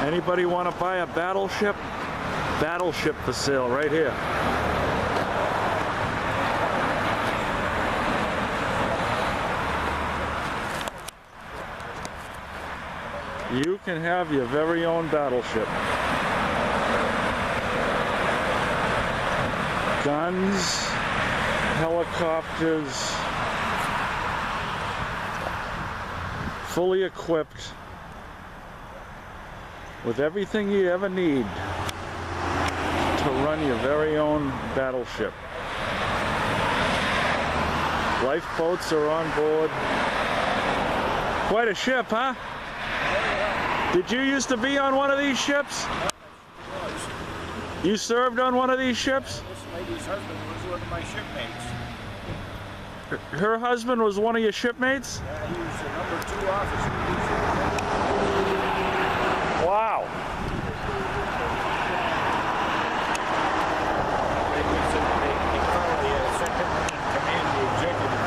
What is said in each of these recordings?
Anybody want to buy a battleship? Battleship for sale right here. You can have your very own battleship. Guns, helicopters, fully equipped with everything you ever need to run your very own battleship. Lifeboats are on board. Quite a ship, huh? Did you used to be on one of these ships? You served on one of these ships? This lady's husband was one of my shipmates. Her husband was one of your shipmates? Yeah, he was the #2 officer. Wow. They call the second in command, the executive.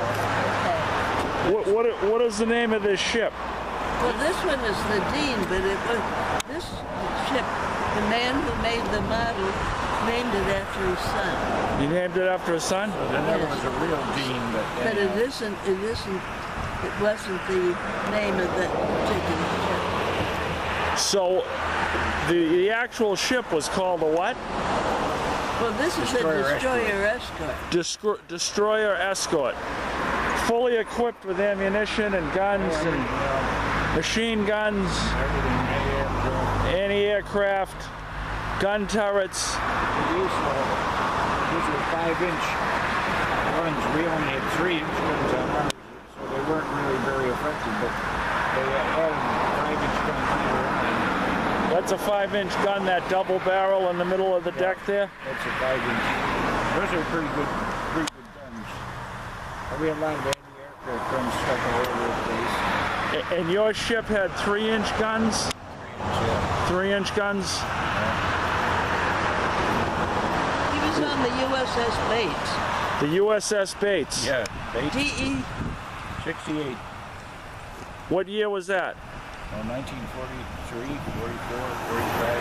What is the name of this ship? Well, this one is the Dean, but it was this ship. The man who made the model named it after his son. You named it after his son? Well, there never was a real Dean, but it wasn't the name of that particular ship. So the actual ship was called a what? Well, this is a destroyer escort. Destroyer escort. Fully equipped with ammunition and guns and machine guns, anti-aircraft, gun turrets. These were 5-inch guns. We only had 3-inch guns on ours, so they weren't really very effective, but they had 5-inch guns either end. That's a 5-inch gun, that double barrel in the middle of the deck there? That's a 5-inch. Those are pretty good guns. We had a lot of anti-aircraft guns stuck all over the place. And your ship had 3-inch guns? 3-inch guns? He was on the USS Bates. The USS Bates? Yeah, Bates. DE 68. What year was that? 1943, 44, 45.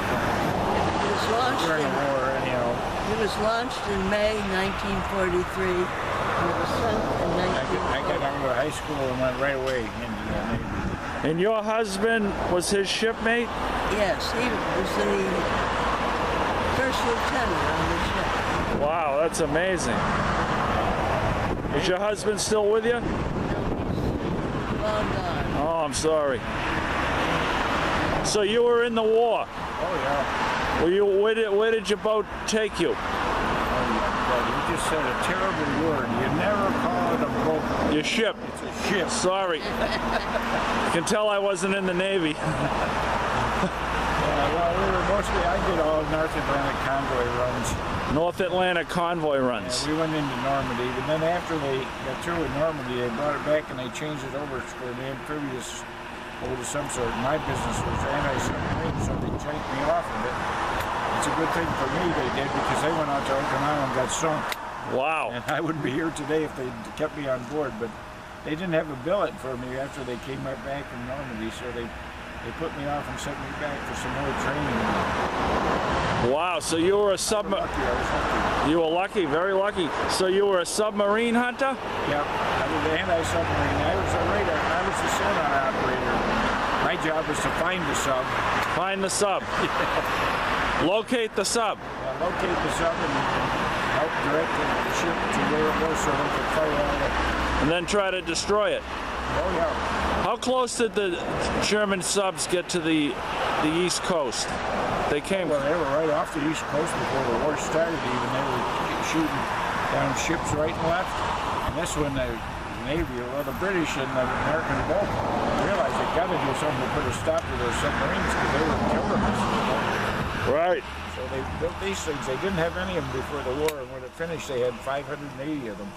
It was launched During the war, anyhow. It was launched in May 1943. And it was sunk in I got out of high school and went right away into the Navy. And your husband was his shipmate? Yes, he was the first lieutenant on the ship. Wow, that's amazing. Is your husband still with you? Long gone. Oh, I'm sorry. So you were in the war? Oh yeah. Where did your boat take you? Oh yeah. You just said a terrible word. You never call it a boat. Your ship. It's a ship. Sorry. You can tell I wasn't in the Navy. Yeah, well, we were mostly, I did all North Atlantic convoy runs. North Atlantic convoy runs. Yeah, we went into Normandy, but then after they got through with Normandy, they brought it back and they changed it over for an amphibious boat of some sort. My business was anti-submarine, so they janked me off of it. It's a good thing for me they did, because they went out to Okinawa and got sunk. Wow. And I wouldn't be here today if they kept me on board, but they didn't have a billet for me after they came right back from Normandy, so they put me off and sent me back for some more training. Wow, so you were a submarine. I was lucky. You were lucky, very lucky. So you were a submarine hunter? Yep, I was an anti-submarine. I was a radar. I was the sonar operator. My job was to find the sub. Find the sub. Locate the sub. Locate the sub and help direct the ship to where it was so they could fire on it. And then try to destroy it. Oh yeah. How close did the German subs get to the East Coast? They came. Well, they were right off the East Coast before the war started. Even they were shooting down ships right and left. And that's when the Navy, well, the British and the American both realized they got to do something to put a stop to those submarines because they were killing us. Right. So they built these things. They didn't have any of them before the war, and when it finished, they had 580 of them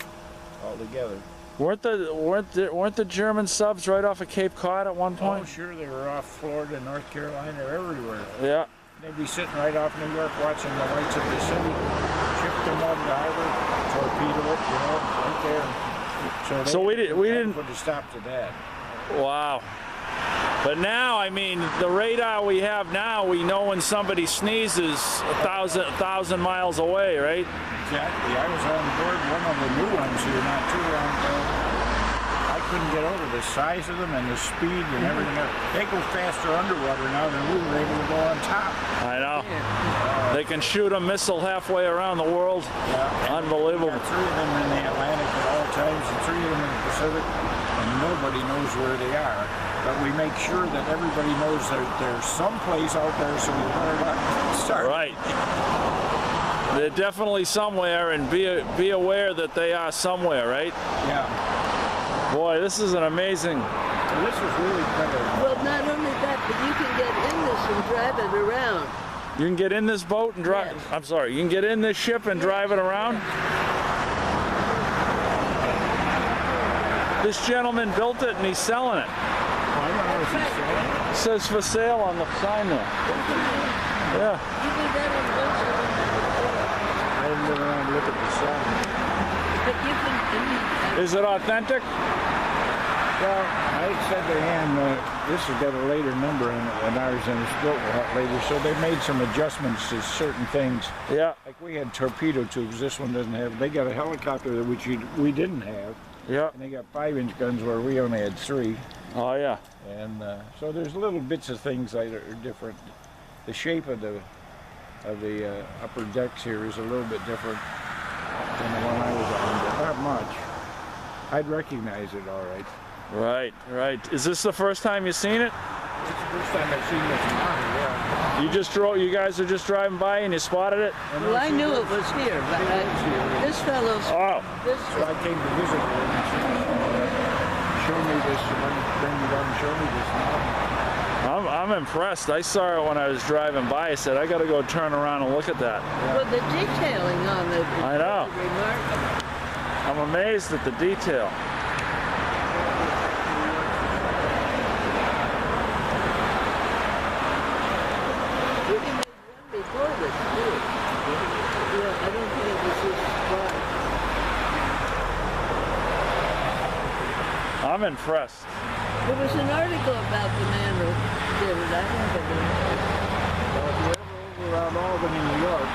altogether. Weren't the German subs right off of Cape Cod at one point? Oh, sure, they were off Florida, North Carolina, everywhere. Yeah. They'd be sitting right off New York watching the lights of the city, ship them on the harbor, torpedo it, right there. So we didn't put a stop to that. Wow. But now, I mean, the radar we have now, we know when somebody sneezes a thousand miles away, right? Exactly. I was on board one of the new ones here not too long ago. I couldn't get over the size of them and the speed and everything else. They go faster underwater now than we were able to go on top. I know. They can shoot a missile halfway around the world. Yeah. Unbelievable. Got 3 of them in the Atlantic at all times and 3 of them in the Pacific, and nobody knows where they are. But we make sure that everybody knows that there's someplace out there, so we better not start. Right. They're definitely somewhere, and be aware that they are somewhere, right? Yeah. Boy, this is an amazing. So this is really better. Well, not only that, but you can get in this and drive it around. You can get in this boat and drive. Yes. I'm sorry. You can get in this ship and drive it around. This gentleman built it and he's selling it. I don't know if he's selling it. It says for sale on the sign there. Yeah. You do that in Wilson. I didn't go around and look at the sign. But you can. Is it authentic? Well, I said to Ann, this has got a later number in it than ours, and it's built a lot later, so they made some adjustments to certain things. Yeah. Like we had torpedo tubes, this one doesn't have. They got a helicopter which we didn't have, Yeah. and they got 5-inch guns where we only had 3. Oh yeah. And so there's little bits of things that are different. The shape of the upper decks here is a little bit different than the one I was on, but not much. I'd recognize it all right. Right. Right. Is this the first time you've seen it? It's the first time I've seen this model, yeah. You just drove. You guys are just driving by and you spotted it. Well, I knew it was here, but this fellow's. Oh. This. So I came to visit her and she showed me this, bring me down and show me this model. I'm impressed. I saw it when I was driving by. I said, I got to go turn around and look at that. Well, the detailing on it is I know. really remarkable. I'm amazed at the detail. You can make one before this, too. Yeah, I don't think it was this wide. I'm impressed. There was an article about the man who did it. I don't think it was. Well, if you're ever over around Albany, New York,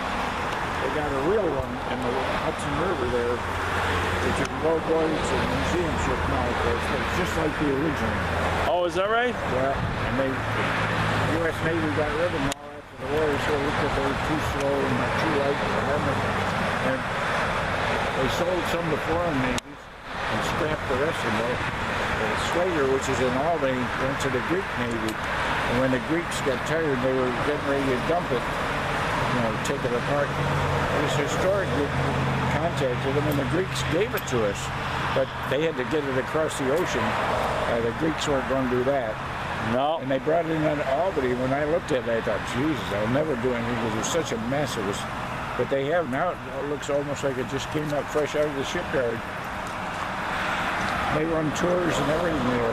they got a real one in the Hudson River there, which you can go it's a museum ship now, it's just like the original. Oh, is that right? Yeah, and the U.S. Navy got rid of them all after the war, so they looked at they were too slow and too light for them, and they sold some to foreign navies and scrapped the rest of them. The Slater, which is in Albany, went to the Greek Navy, and when the Greeks got tired, they were getting ready to dump it, take it apart. This historic group contacted them, and the Greeks gave it to us, but they had to get it across the ocean. The Greeks weren't going to do that. No. And they brought it into Albany. When I looked at it, I thought, Jesus, I'll never do anything because it was such a mess. It was, but they have now. It looks almost like it just came out fresh out of the shipyard. They run tours and everything there.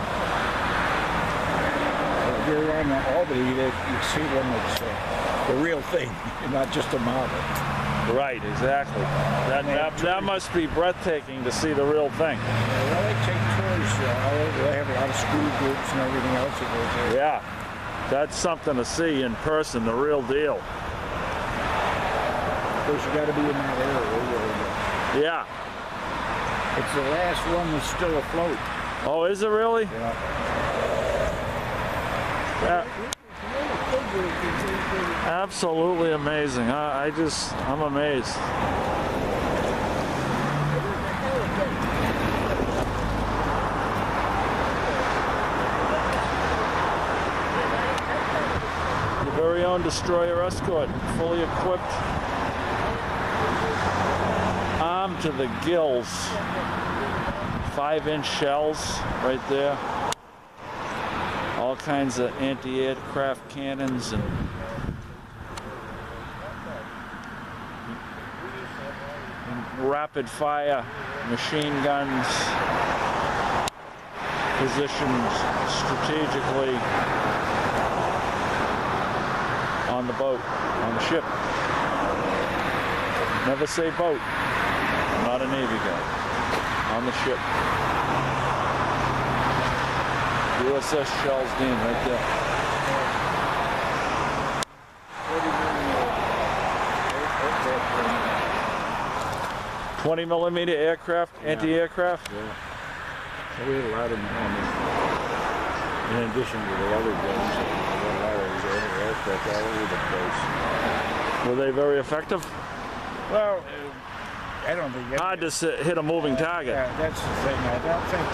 If you're around Albany, you see one that's the real thing, not just a model. Right, exactly. That must be breathtaking to see the real thing. Well, they take tours all over. They have a lot of school groups and everything else that goes there. Yeah, that's something to see in person, the real deal. Of course, you got to be in that area. Yeah. It's the last one that's still afloat. Oh, is it really? Yeah. Yeah. Absolutely amazing. I'm amazed. Your very own destroyer escort, fully equipped, armed to the gills. 5-inch shells right there. All kinds of anti-aircraft cannons and rapid fire machine guns positioned strategically on the boat, on the ship. Never say boat. I'm not a Navy guy. On the ship. USS Charles Dean right there. 20mm aircraft, anti-aircraft? Yeah. So we had a lot of them on there. In addition to the other guns, we had a lot of these aircraft all over the place. Were they very effective? Well, I don't think... Hard to hit a moving target. Yeah, that's the thing. I don't think...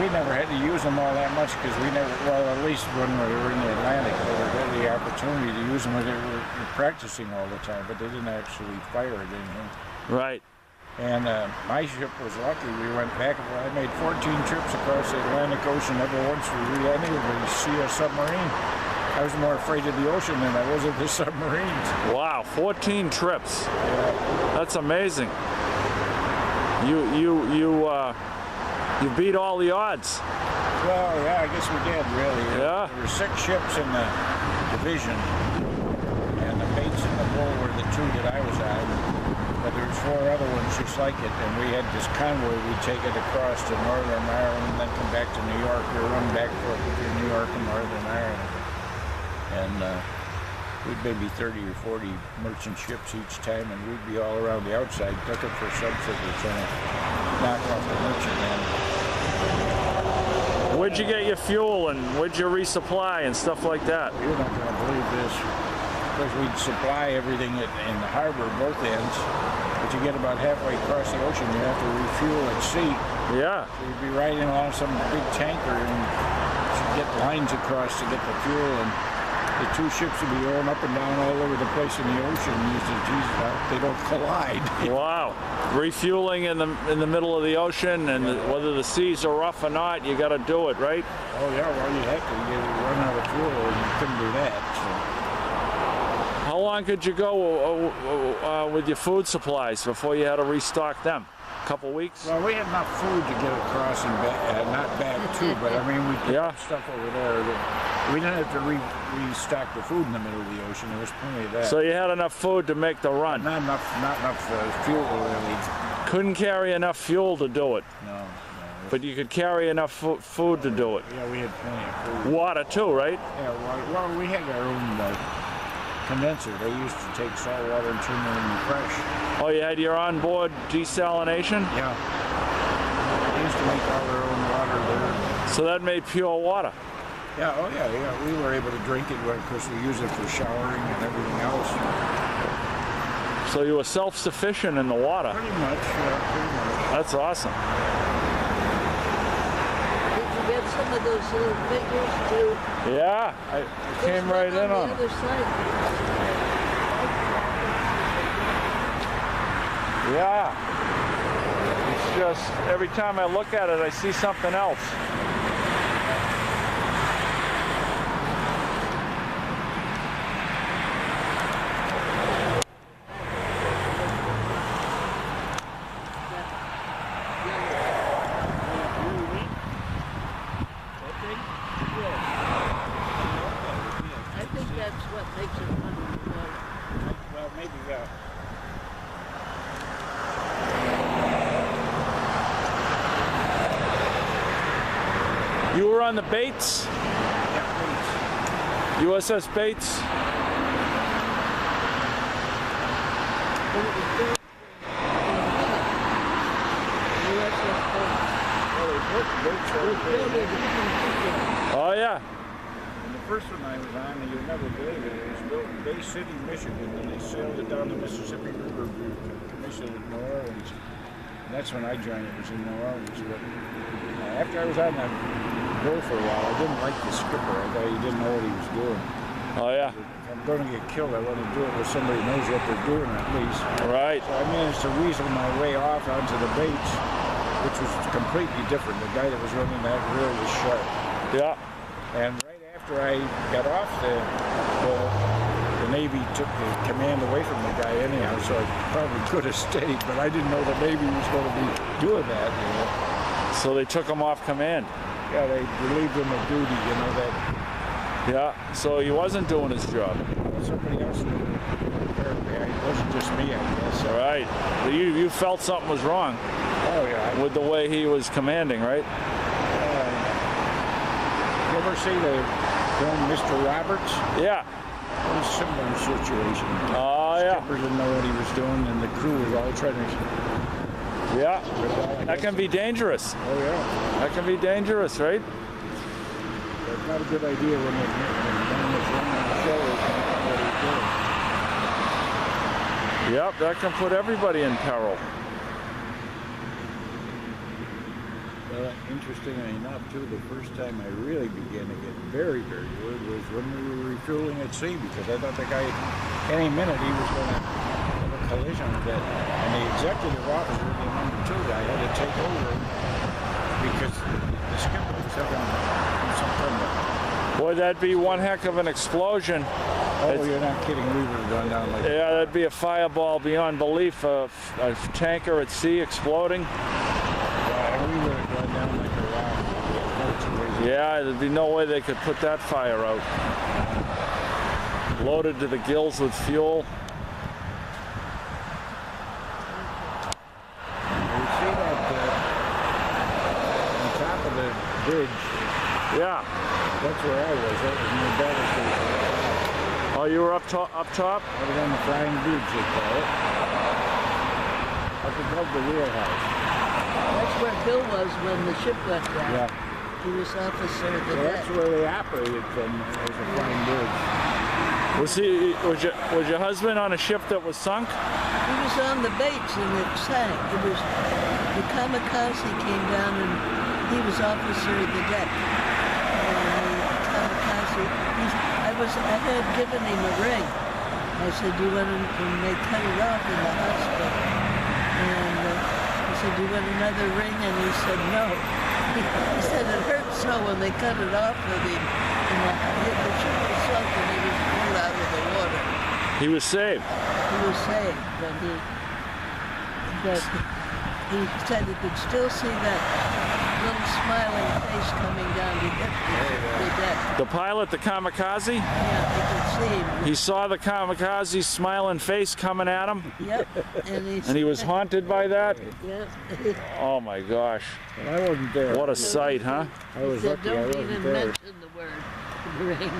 we never had to use them all that much because we never... Well, at least when we were in the Atlantic, we had the opportunity to use them when they were practicing all the time, but they didn't actually fire at anything. Right. And my ship was lucky. We went back. I made 14 trips across the Atlantic Ocean. Never once did we anybody see a submarine. I was more afraid of the ocean than I was of the submarines. Wow, 14 trips. Yeah. That's amazing. You beat all the odds. Well, yeah, I guess we did, really. Yeah. There were 6 ships in the division, and the Bates and the Bull were the 2 that I was on. But there was 4 other ones just like it, and we had this convoy. We'd take it across to Northern Ireland and then come back to New York. We were running back forth between New York and Northern Ireland. And we'd maybe 30 or 40 merchant ships each time, and we'd be all around the outside looking for subs that were trying to knock off the merchant men. Where'd you get your fuel and where'd you resupply and stuff like that? You're not going to believe this. Because we'd supply everything in the harbor, both ends, but you get about halfway across the ocean, you have to refuel at sea. Yeah. So you'd be riding along some big tanker and you'd get lines across to get the fuel, and the 2 ships would be going up and down all over the place in the ocean. You said, geez, they don't collide. Wow. Refueling in the middle of the ocean, and whether the seas are rough or not, you got to do it, right? Oh yeah, well you have to. You run out of fuel and you couldn't do that. So. How long could you go with your food supplies before you had to restock them? A couple weeks? Well, we had enough food to get across and back, not back too, but I mean, we picked up stuff over there. We didn't have to restock the food in the middle of the ocean. There was plenty of that. So you had enough food to make the run? Not enough fuel, really. Couldn't carry enough fuel to do it? No. But you could carry enough food to do it? Yeah, we had plenty of food. Water too, right? Yeah, well, we had our own condenser. They used to take salt water and turn it into fresh. Oh, you had your onboard desalination? Yeah. They used to make all their own water there. So that made pure water? Yeah, oh yeah. We were able to drink it because we use it for showering and everything else. So you were self-sufficient in the water? Pretty much, yeah, pretty much. That's awesome. Did you get some of those little figures too? Yeah, I came right in on the them. other side. Yeah. It's just, every time I look at it, I see something else. I think that's what makes it fun. Well, maybe, yeah. You were on the Bates? Yeah, USS Bates? Oh yeah. And the first one I was on, and you'll never believe it, it was built in Bay City, Michigan, and they sailed it down the Mississippi River to commission it in New Orleans. And that's when I joined. It was in New Orleans. But after I was on that boat for a while, I didn't like the skipper. I thought he didn't know what he was doing. Oh yeah. If I'm going to get killed, I want to do it where somebody knows what they're doing at least. Right. So I managed to weasel my way off onto the Bates, which was completely different. The guy that was running that reel was sharp. Yeah. And right after I got off the Navy took the command away from the guy anyhow, so I probably could have stayed, but I didn't know the Navy was going to be doing that, you know. So they took him off command? Yeah, they relieved him of duty, you know, that. Yeah, so he wasn't doing his job. Somebody else did it. Apparently, it wasn't just me, I guess. All right. You felt something was wrong Oh, yeah. with the way he was commanding, right? ever see the film Mr. Roberts? Yeah. It was a similar situation. Oh, yeah. Skipper didn't know what he was doing, and the crew was all trying to. Yeah. That can be dangerous. Oh yeah. That can be dangerous, right? It's not a good idea when it's running on the show. What he's doing. Yep, that can put everybody in peril. Well, interestingly enough, too, the first time I really began to get very, very worried was when we were refueling at sea, because I thought the guy, any minute, he was going to have a collision with it. And the executive officer, the number 2 guy, had to take over because the skipper was having some problem. Boy, that'd be one heck of an explosion. Oh, you're not kidding. We would have gone down like that. Yeah, that'd be a fireball beyond belief. A tanker at sea exploding. Yeah, we would have gone down like a rock. Yeah, there'd be no way they could put that fire out. Loaded to the gills with fuel. You see that on top of the bridge? Yeah. That's where I was. That was near Battleship. Oh, you were up top? I was on the flying bridge, they call it. Up above the wheelhouse. That's where Bill was when the ship went down. Yeah. He was officer of the So deck. that's where they operated from, as a flying bridge. Was your husband on a ship that was sunk? He was on the Bates and it sank. It was the Kamikaze came down and he was officer of the deck. And the Kamikaze, I had given him a ring. I said, "Do you want to?" And they cut it off in the hospital. And I said, "Do you want another ring?" And he said, "No." He said it hurt so when they cut it off with him. And the ship was sunk and he was pulled out of the water. He was saved. He was saved, but he said he could still see that little smiling face coming down to hit the deck. The pilot, the Kamikaze? Yeah, he could see him. He saw the Kamikaze's smiling face coming at him? Yep. And he was haunted by that? Yep. Oh my gosh. I wasn't there. What a sight, huh? I was He said, lucky I "Don't wasn't even there. mention the word ring."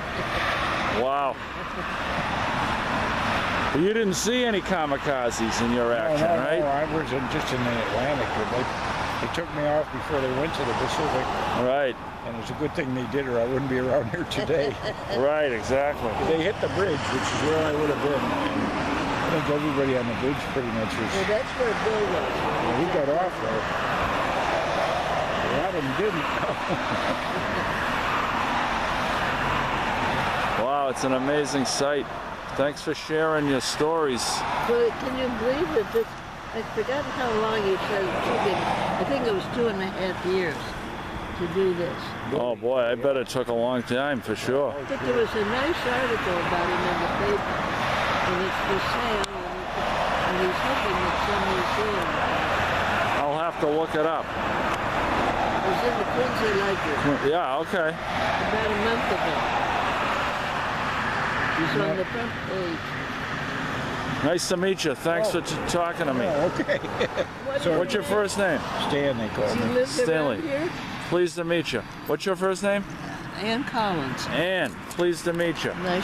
Wow. But you didn't see any Kamikazes in your action, No, right? I was just in the Atlantic. But they took me off before they went to the Pacific. Right. And it's a good thing they did, or I wouldn't be around here today. Right, exactly. They hit the bridge, which is where I would have been. I think everybody on the bridge pretty much was. Well, that's where Bill was. Well, he got off though. A lot of them didn't. Wow, it's an amazing sight. Thanks for sharing your stories. Well, can you believe that this? I forgot how long he said it took him. I think it was 2.5 years to do this. Oh boy, I bet it took a long time for sure. But there was a nice article about him in the paper, and it's for sale, and he's hoping it's some museum. I'll have to look it up. It was in the Quincy Library Yeah, okay. about a month ago. He's on the front page. Nice to meet you. Thanks for talking to me. Oh, okay. What's your first name? Stan, they call Do you me. live Stanley. around here? Pleased to meet you. What's your first name? Ann Collins. Ann. Pleased to meet you. Nice